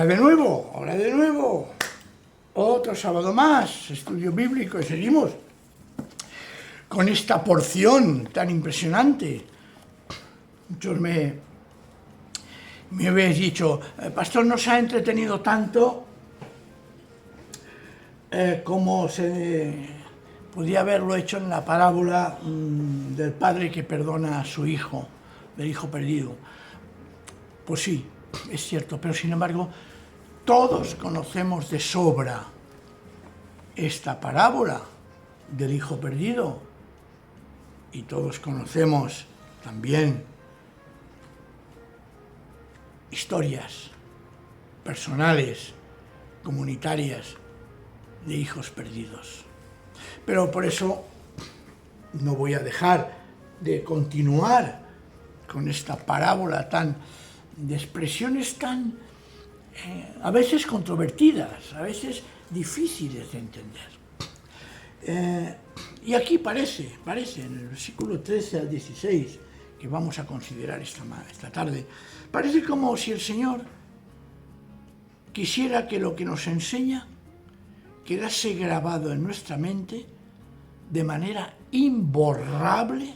de nuevo, hola de nuevo. Otro sábado más, estudio bíblico, y seguimos con esta porción tan impresionante. Muchos me habéis dicho, pastor, no se ha entretenido tanto como se podía haberlo hecho en la parábola del padre que perdona a su hijo, del hijo perdido. Pues sí, es cierto, pero sin embargo, todos conocemos de sobra esta parábola del hijo perdido y todos conocemos también historias personales, comunitarias, de hijos perdidos. Pero por eso no voy a dejar de continuar con esta parábola de expresiones tan a veces controvertidas, a veces difíciles de entender. Y aquí parece en el versículo 13 al 16, que vamos a considerar esta tarde, parece como si el Señor quisiera que lo que nos enseña quedase grabado en nuestra mente de manera imborrable,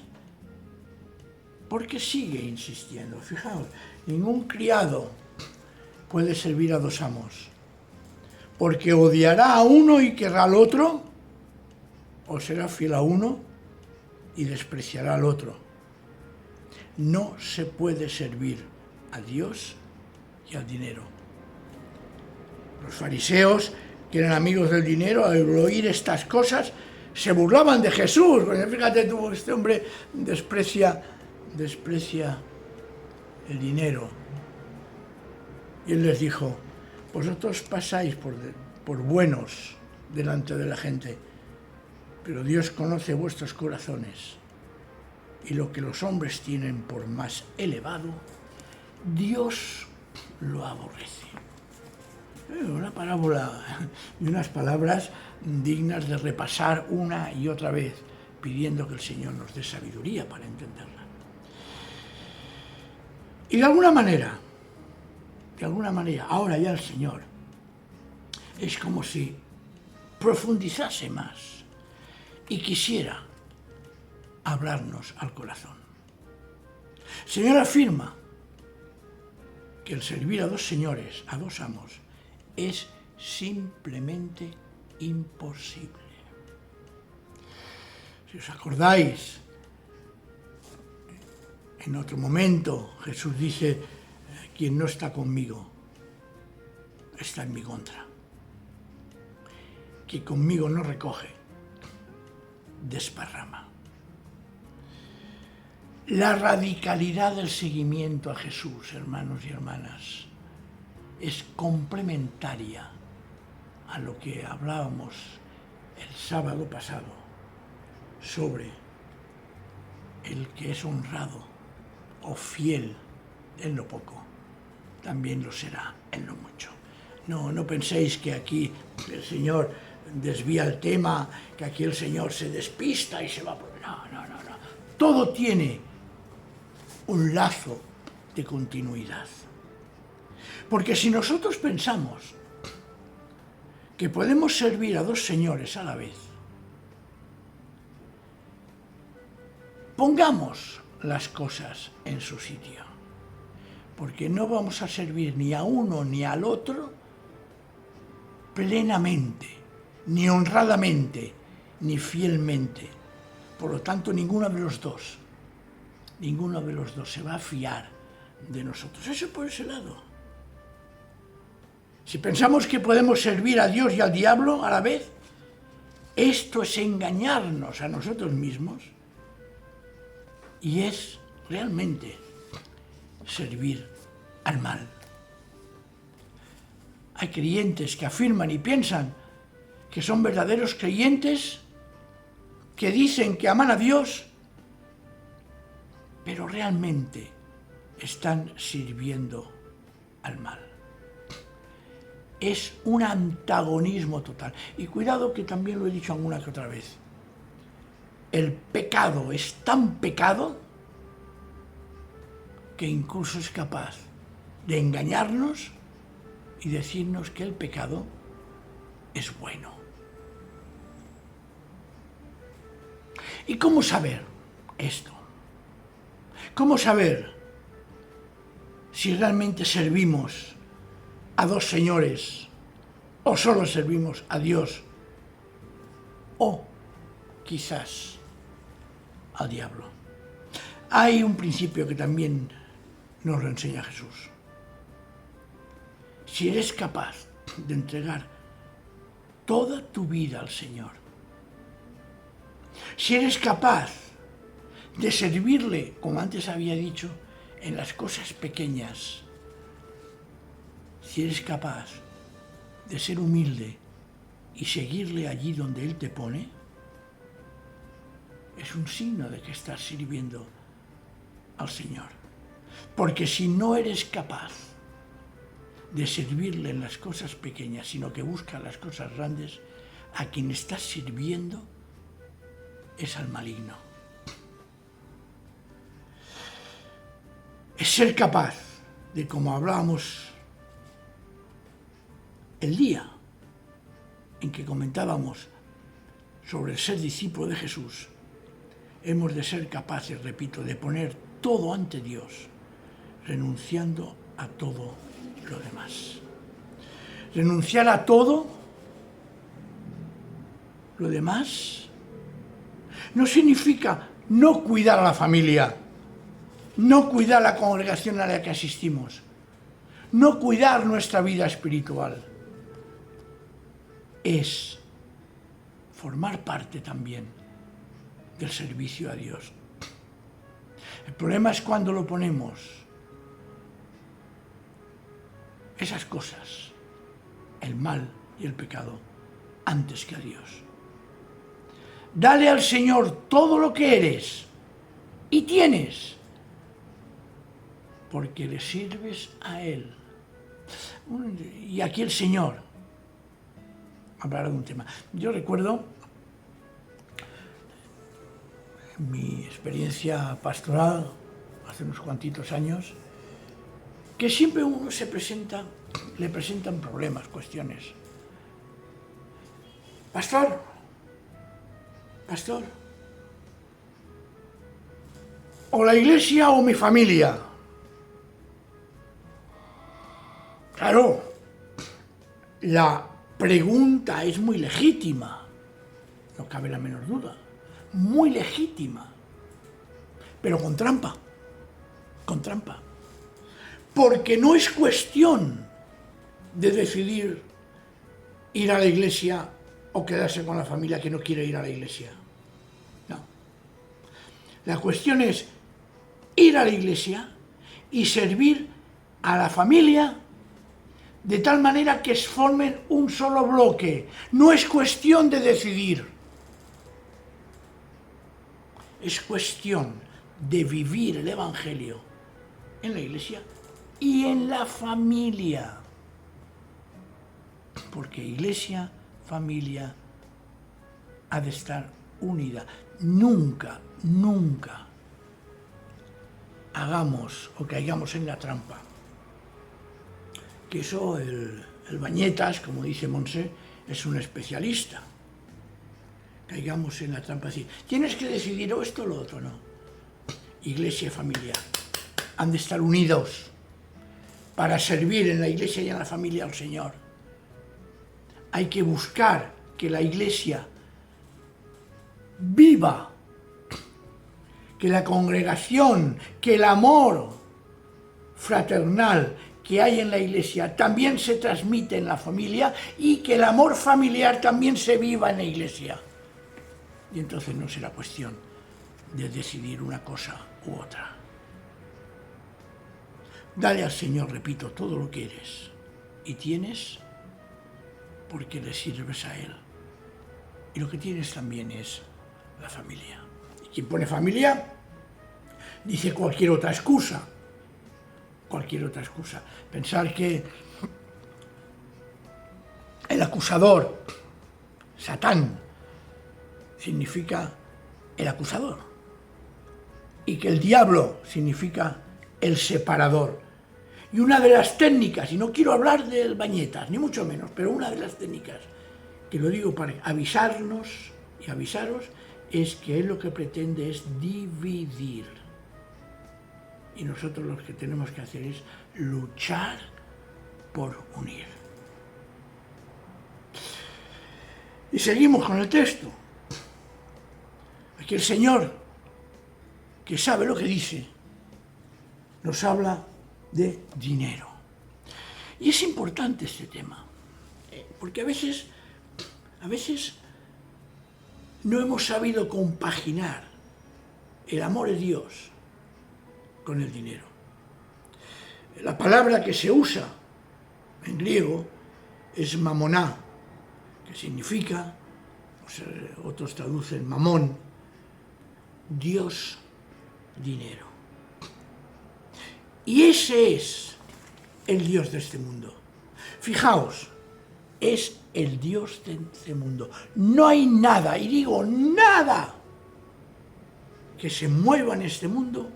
porque sigue insistiendo. Fijaos, ningún criado puede servir a dos amos, porque odiará a uno y querrá al otro, o será fiel a uno y despreciará al otro. No se puede servir a Dios y al dinero. Los fariseos, que eran amigos del dinero, al oír estas cosas, se burlaban de Jesús. Bueno, fíjate tú, este hombre desprecia el dinero. Y él les dijo, vosotros pasáis por buenos delante de la gente, pero Dios conoce vuestros corazones, y lo que los hombres tienen por más elevado, Dios lo aborrece. Una parábola y unas palabras dignas de repasar una y otra vez, pidiendo que el Señor nos dé sabiduría para entenderla. Y de alguna manera, ahora ya el Señor es como si profundizase más y quisiera hablarnos al corazón. El Señor afirma que el servir a dos señores, a dos amos, es simplemente imposible. Si os acordáis, en otro momento Jesús dice, quien no está conmigo está en mi contra. Que conmigo no recoge, desparrama. La radicalidad del seguimiento a Jesús, hermanos y hermanas, es complementaria a lo que hablábamos el sábado pasado sobre el que es honrado o fiel en lo poco, también lo será en lo mucho. No penséis que aquí el Señor desvía el tema, que aquí el Señor se despista y se va por... No. Todo tiene un lazo de continuidad. Porque si nosotros pensamos que podemos servir a dos señores a la vez, pongamos las cosas en su sitio. Porque no vamos a servir ni a uno ni al otro plenamente, ni honradamente, ni fielmente. Por lo tanto, ninguno de los dos se va a fiar de nosotros. Eso por ese lado. Si pensamos que podemos servir a Dios y al diablo a la vez, esto es engañarnos a nosotros mismos y es realmente servir al mal. Hay creyentes que afirman y piensan que son verdaderos creyentes, que dicen que aman a Dios, pero realmente están sirviendo al mal. Es un antagonismo total. Y cuidado, que también lo he dicho alguna que otra vez. El pecado es tan pecado que incluso es capaz de engañarnos y decirnos que el pecado es bueno. ¿Y cómo saber esto? ¿Cómo saber si realmente servimos a dos señores o solo servimos a Dios o quizás al diablo? Hay un principio que también nos lo enseña Jesús. Si eres capaz de entregar toda tu vida al Señor, si eres capaz de servirle, como antes había dicho, en las cosas pequeñas, si eres capaz de ser humilde y seguirle allí donde Él te pone, es un signo de que estás sirviendo al Señor. Porque si no eres capaz de servirle en las cosas pequeñas, sino que buscas las cosas grandes, a quien estás sirviendo es al maligno. Es ser capaz de, como hablábamos el día en que comentábamos sobre el ser discípulo de Jesús, hemos de ser capaces, repito, de poner todo ante Dios, renunciando a todo lo demás. Renunciar a todo lo demás no significa no cuidar a la familia, no cuidar la congregación a la que asistimos, no cuidar nuestra vida espiritual. Es formar parte también del servicio a Dios. El problema es cuando lo ponemos, esas cosas, el mal y el pecado, antes que a Dios. Dale al Señor todo lo que eres y tienes, porque le sirves a Él. Y aquí el Señor hablará de un tema. Yo recuerdo mi experiencia pastoral hace unos cuantitos años, que siempre uno le presentan problemas, cuestiones. Pastor, o la iglesia o mi familia. Claro, la pregunta es muy legítima, no cabe la menor duda, muy legítima, pero con trampa, porque no es cuestión de decidir ir a la iglesia o quedarse con la familia que no quiere ir a la iglesia. No. La cuestión es ir a la iglesia y servir a la familia de tal manera que formen un solo bloque. No es cuestión de decidir. Es cuestión de vivir el Evangelio en la iglesia y en la familia. Porque iglesia, familia, ha de estar unida. Nunca hagamos o caigamos en la trampa. Que eso el Bañetas, como dice Monse, es un especialista. Caigamos en la trampa de decir, tienes que decidir o esto o lo otro, no. Iglesia y familia han de estar unidos para servir en la iglesia y en la familia al Señor. Hay que buscar que la iglesia viva, que la congregación, que el amor fraternal que hay en la iglesia también se transmite en la familia y que el amor familiar también se viva en la iglesia. Y entonces no será cuestión de decidir una cosa u otra. Dale al Señor, repito, todo lo que eres y tienes, porque le sirves a Él. Y lo que tienes también es la familia. Y quien pone familia dice cualquier otra excusa. Pensar que el acusador, Satán, significa el acusador y que el diablo significa el separador Y una de las técnicas, y no quiero hablar de bañetas, ni mucho menos, pero una de las técnicas, que lo digo para avisarnos y avisaros, es que él lo que pretende es dividir. Y nosotros lo que tenemos que hacer es luchar por unir. Y seguimos con el texto. Aquí el Señor, que sabe lo que dice, nos habla de dinero. Y es importante este tema, porque a veces no hemos sabido compaginar el amor de Dios con el dinero. La palabra que se usa en griego es mamoná, que significa, otros traducen mamón, Dios, dinero. Y ese es el Dios de este mundo. Fijaos, es el Dios de este mundo. No hay nada, y digo nada, que se mueva en este mundo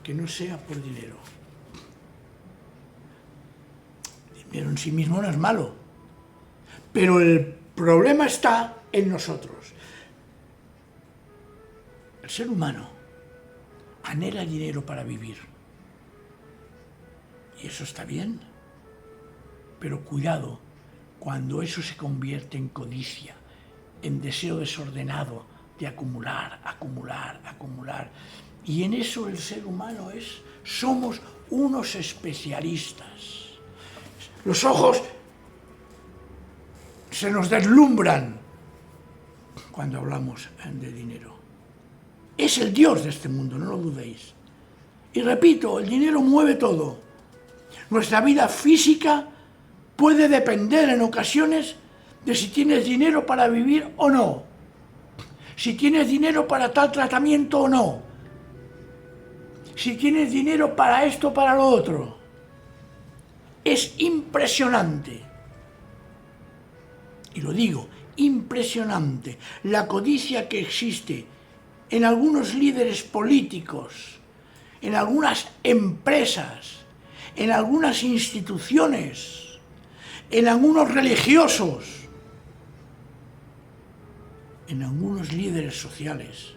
que no sea por dinero. El dinero en sí mismo no es malo, pero el problema está en nosotros. El ser humano anhela dinero para vivir. Y eso está bien, pero cuidado cuando eso se convierte en codicia, en deseo desordenado de acumular, acumular, acumular. Y en eso el ser humano somos unos especialistas. Los ojos se nos deslumbran cuando hablamos de dinero. Es el Dios de este mundo, no lo dudéis. Y repito, el dinero mueve todo. Nuestra vida física puede depender en ocasiones de si tienes dinero para vivir o no. Si tienes dinero para tal tratamiento o no. Si tienes dinero para esto o para lo otro. Es impresionante. Y lo digo, impresionante. La codicia que existe en algunos líderes políticos, en algunas empresas, en algunas instituciones, en algunos religiosos, en algunos líderes sociales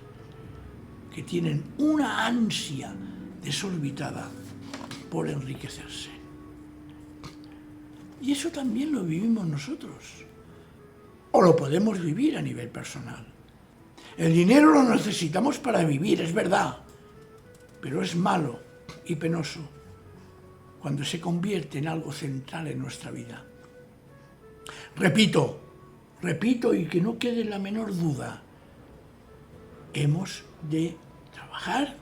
que tienen una ansia desorbitada por enriquecerse. Y eso también lo vivimos nosotros, o lo podemos vivir a nivel personal. El dinero lo necesitamos para vivir, es verdad, pero es malo y penoso cuando se convierte en algo central en nuestra vida. Repito y que no quede la menor duda, hemos de trabajar,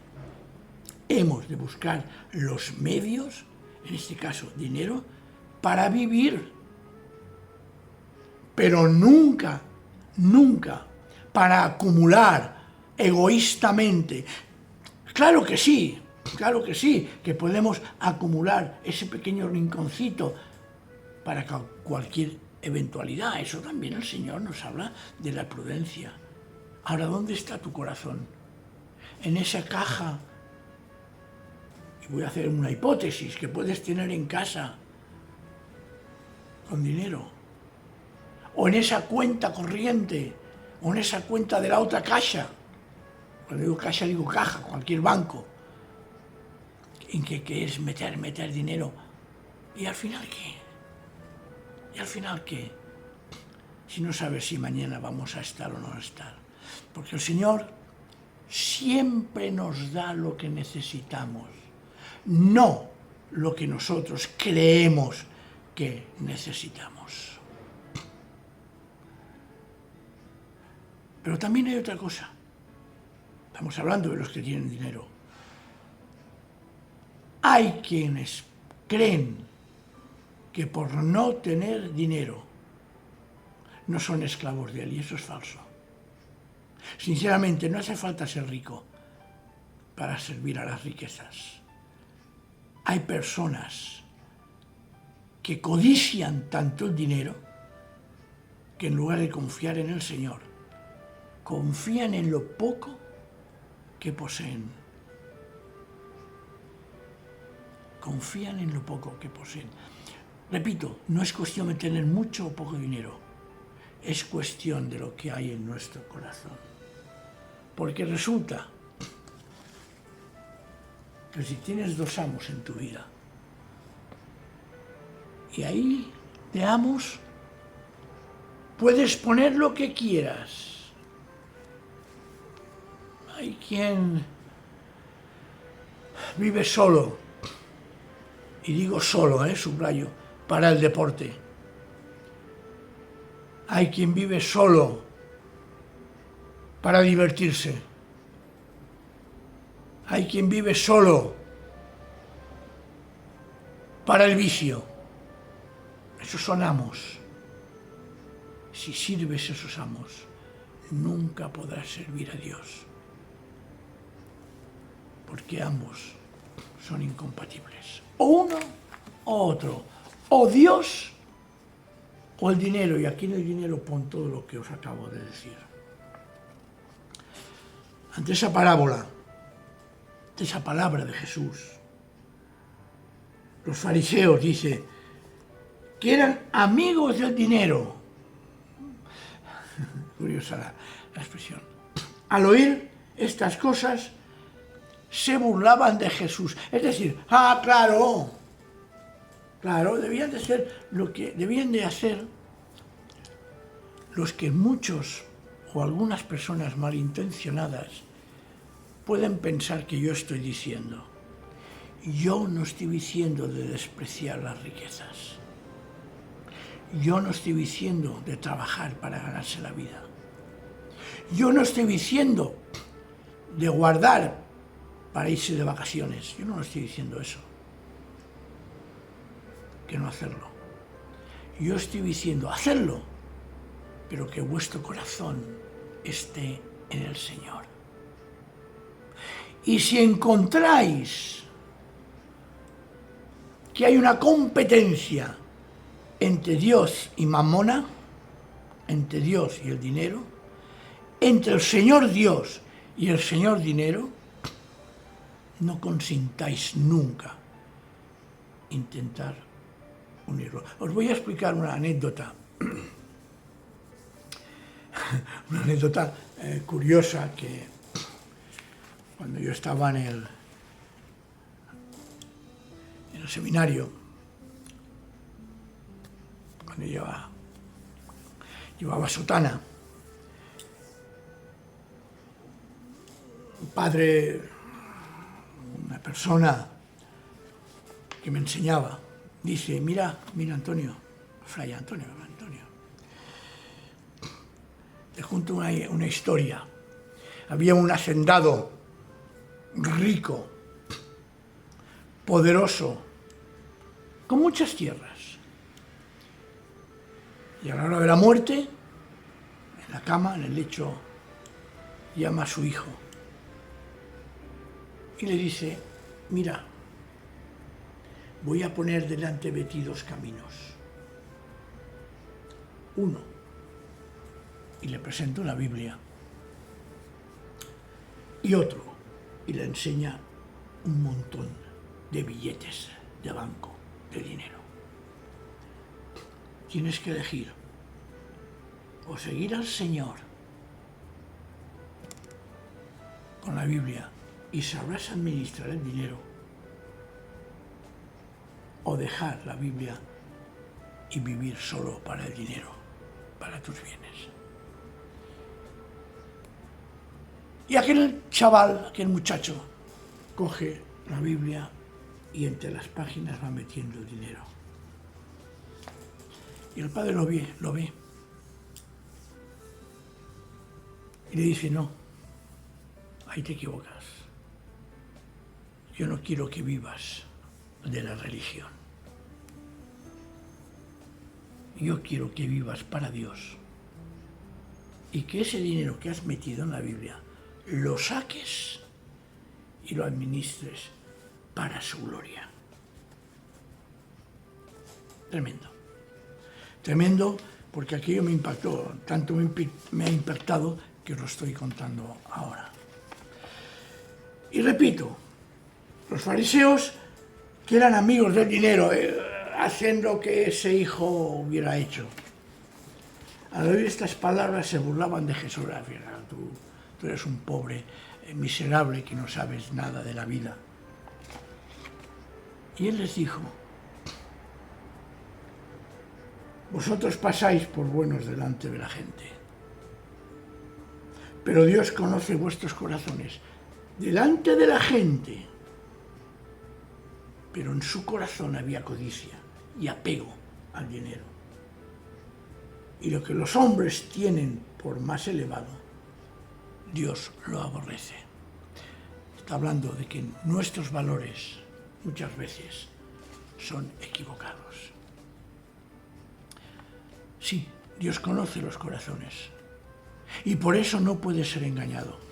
hemos de buscar los medios, en este caso dinero, para vivir, pero nunca para acumular egoístamente. Claro que sí, que podemos acumular ese pequeño rinconcito para cualquier eventualidad. Eso también el Señor nos habla de la prudencia. Ahora, ¿dónde está tu corazón? En esa caja, y voy a hacer una hipótesis, que puedes tener en casa con dinero, o en esa cuenta corriente, o en esa cuenta de la otra caja. Cuando digo caja, digo caja, cualquier banco, en que es meter dinero. ¿Y al final qué? Si no sabes si mañana vamos a estar o no a estar. Porque el Señor siempre nos da lo que necesitamos, no lo que nosotros creemos que necesitamos. Pero también hay otra cosa. Estamos hablando de los que tienen dinero. Hay quienes creen que por no tener dinero no son esclavos de él, y eso es falso. Sinceramente, no hace falta ser rico para servir a las riquezas. Hay personas que codician tanto el dinero que en lugar de confiar en el Señor, confían en lo poco que poseen. confían en lo poco que poseen. Repito, no es cuestión de tener mucho o poco dinero, es cuestión de lo que hay en nuestro corazón. Porque resulta que si tienes 2 amos en tu vida, y ahí de amos puedes poner lo que quieras. Hay quien vive solo, y digo solo, subrayo, para el deporte. Hay quien vive solo para divertirse. Hay quien vive solo para el vicio. Esos son amos. Si sirves a esos amos, nunca podrás servir a Dios, porque ambos son incompatibles. O uno o otro, o Dios o el dinero, y aquí en el dinero pon todo lo que os acabo de decir. Ante esa parábola, ante esa palabra de Jesús, los fariseos, dice, que eran amigos del dinero. Curiosa la expresión. Al oír estas cosas, se burlaban de Jesús. Es decir, claro, debían de ser lo que debían de hacer los que muchos o algunas personas malintencionadas pueden pensar que yo estoy diciendo. Yo no estoy diciendo de despreciar las riquezas. Yo no estoy diciendo de trabajar para ganarse la vida. Yo no estoy diciendo de guardar para irse de vacaciones. Yo no estoy diciendo eso. Que no hacerlo. Yo estoy diciendo hacerlo, pero que vuestro corazón esté en el Señor. Y si encontráis que hay una competencia entre Dios y Mamona, entre Dios y el dinero, entre el Señor Dios y el Señor dinero, no consintáis nunca intentar unirlo. Os voy a explicar una anécdota, curiosa, que cuando yo estaba en el seminario, cuando llevaba sotana, un padre, una persona que me enseñaba, dice, mira Antonio, Fray Antonio, te junto una historia. Había un hacendado rico, poderoso, con muchas tierras. Y a la hora de la muerte, en la cama, en el lecho, llama a su hijo y le dice, mira, voy a poner delante de ti 2 caminos. Uno, y le presenta una Biblia, y otro, y le enseña un montón de billetes de banco, de dinero. Tienes que elegir o seguir al Señor con la Biblia y sabrás administrar el dinero, o dejar la Biblia y vivir solo para el dinero, para tus bienes. Y aquel chaval, aquel muchacho, coge la Biblia y entre las páginas va metiendo el dinero. Y el padre lo ve. Y le dice, no, ahí te equivocas. Yo no quiero que vivas de la religión. Yo quiero que vivas para Dios. Y que ese dinero que has metido en la Biblia lo saques y lo administres para su gloria. Tremendo. Tremendo, porque aquello me impactó, tanto me ha impactado que os lo estoy contando ahora. Y repito, los fariseos que eran amigos del dinero, hacen lo que ese hijo hubiera hecho. Al oír estas palabras se burlaban de Jesús. Tú eres un pobre, miserable, que no sabes nada de la vida. Y él les dijo: vosotros pasáis por buenos delante de la gente, pero Dios conoce vuestros corazones. Delante de la gente, pero en su corazón había codicia y apego al dinero. Y lo que los hombres tienen por más elevado, Dios lo aborrece. Está hablando de que nuestros valores muchas veces son equivocados. Sí, Dios conoce los corazones y por eso no puede ser engañado.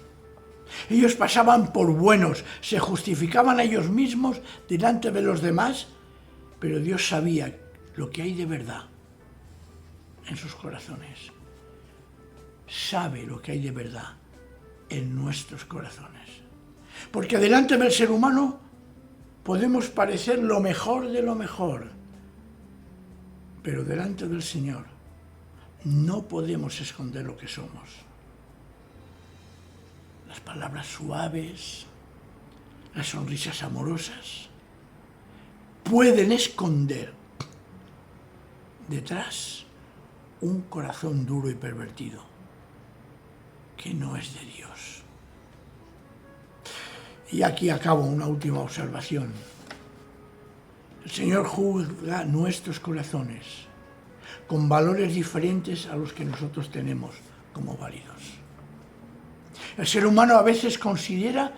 Ellos pasaban por buenos, se justificaban a ellos mismos delante de los demás, pero Dios sabía lo que hay de verdad en sus corazones. Sabe lo que hay de verdad en nuestros corazones. Porque delante del ser humano podemos parecer lo mejor de lo mejor, pero delante del Señor no podemos esconder lo que somos. Las palabras suaves, las sonrisas amorosas, pueden esconder detrás un corazón duro y pervertido que no es de Dios. Y aquí acabo una última observación. El Señor juzga nuestros corazones con valores diferentes a los que nosotros tenemos como válidos. El ser humano a veces considera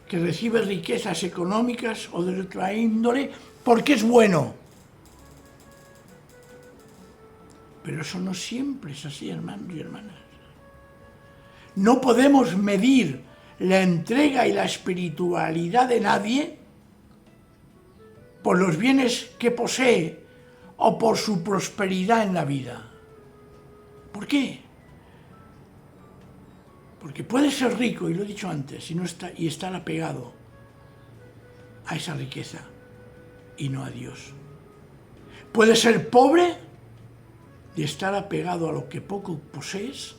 que recibe riquezas económicas o de otra índole porque es bueno. Pero eso no siempre es así, hermanos y hermanas. No podemos medir la entrega y la espiritualidad de nadie por los bienes que posee o por su prosperidad en la vida. ¿Por qué? Porque puede ser rico, y lo he dicho antes, y estar apegado a esa riqueza y no a Dios. Puede ser pobre y estar apegado a lo que poco posees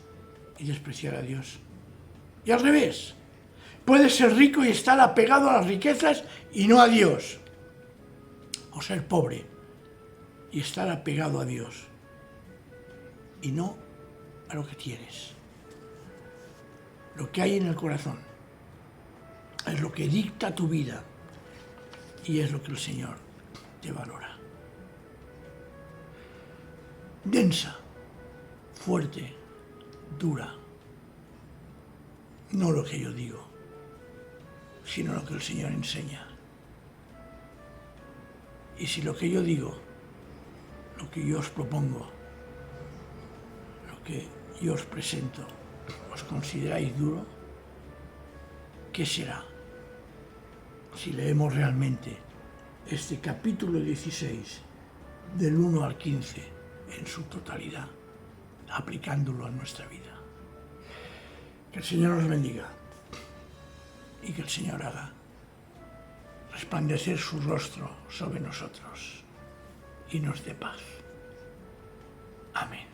y despreciar a Dios. Y al revés, puede ser rico y estar apegado a las riquezas y no a Dios. O ser pobre y estar apegado a Dios y no a lo que tienes. Lo que hay en el corazón es lo que dicta tu vida y es lo que el Señor te valora. Densa, fuerte, dura. No lo que yo digo, sino lo que el Señor enseña. Y si lo que yo digo, lo que yo os propongo, lo que yo os presento, os consideráis duro, ¿qué será si leemos realmente este capítulo 16 del 1 al 15 en su totalidad, aplicándolo a nuestra vida? Que el Señor nos bendiga y que el Señor haga resplandecer su rostro sobre nosotros y nos dé paz. Amén.